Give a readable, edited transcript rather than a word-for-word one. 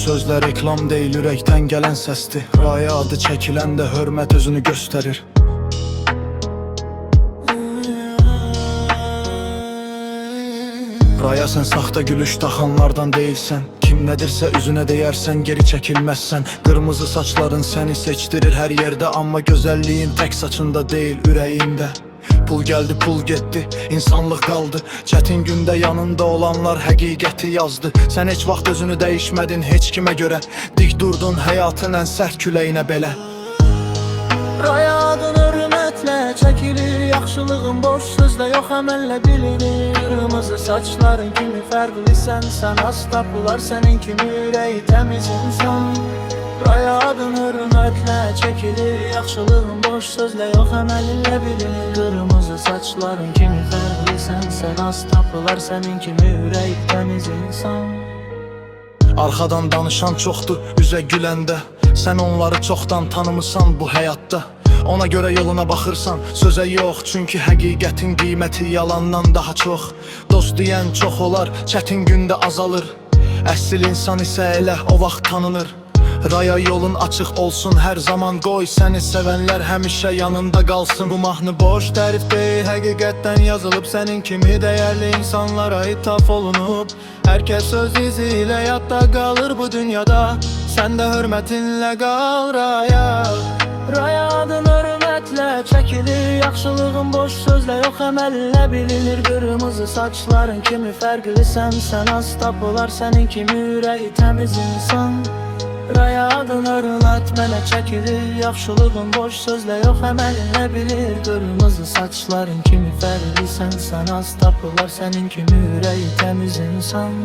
sözlər reklam deyil, ürəkdən gələn səsdir. Raya adı çəkiləndə hörmət özünü göstərir. Raya, sən saxta gülüş taxanlardan deyilsən. Kim nədirsə üzünə deyərsən, geri çəkilməzsən. Qırmızı saçların səni seçdirir hər yerdə, amma gözəlliyin tək saçında deyil, ürəyində. Pul gəldi, pul getdi, insanlıq qaldı. Çətin gündə yanında olanlar həqiqəti yazdı. Sən heç vaxt özünü dəyişmədin heç kimə görə. Dik durdun həyatın ən sərt küləyinə belə. Raya adın hörmətlə çəkilir, yaxşılığın boş sözlə yox əməllə bilinir. Qırmızı saçların kimi fərqlisən, sən az tapılar sənin kimi ürəyi təmiz insan. Raya adın hörmətlə çəkilir, yaxşılığın boş sözlə yox əməllə bilinir. Qırmızı saçların kimi fərqlisən, sən az tapılar sənin kimi ürəyi təmiz insan. Arxadan danışan çoxdur üzə güləndə, sən onları çoxdan tanımısan bu həyatda. Ona görə yoluna baxırsan, sözə yox, çünki həqiqətin qiyməti yalandan daha çox. Dost deyən çox olar, çətin gündə azalır. Əsl insan isə elə o vaxt tanınır. Raya, yolun açıq olsun hər zaman, qoy səni sevənlər həmişə yanında qalsın. Bu mahnı boş tərif deyil, həqiqətdən yazılıb, sənin kimi dəyərli insanlara ithaf olunub. Hər kəs öz izi ilə yadda qalır bu dünyada, sən də hörmətinlə qal Raya. Raya adın hörmətlə çəkilir, yaxşılığın boş sözlə yox əməllə bilinir. Qırmızı saçların kimi fərqlisən, sən az tapılar sənin kimi ürəyi təmiz insan. Raya adın hörmət mənə çəkilir, yaxşılığın boş sözlə yox əməllə bilir. Qırmızı saçların kimi fərqlisən, sən az tapılar sənin kimi ürəyi təmiz insan.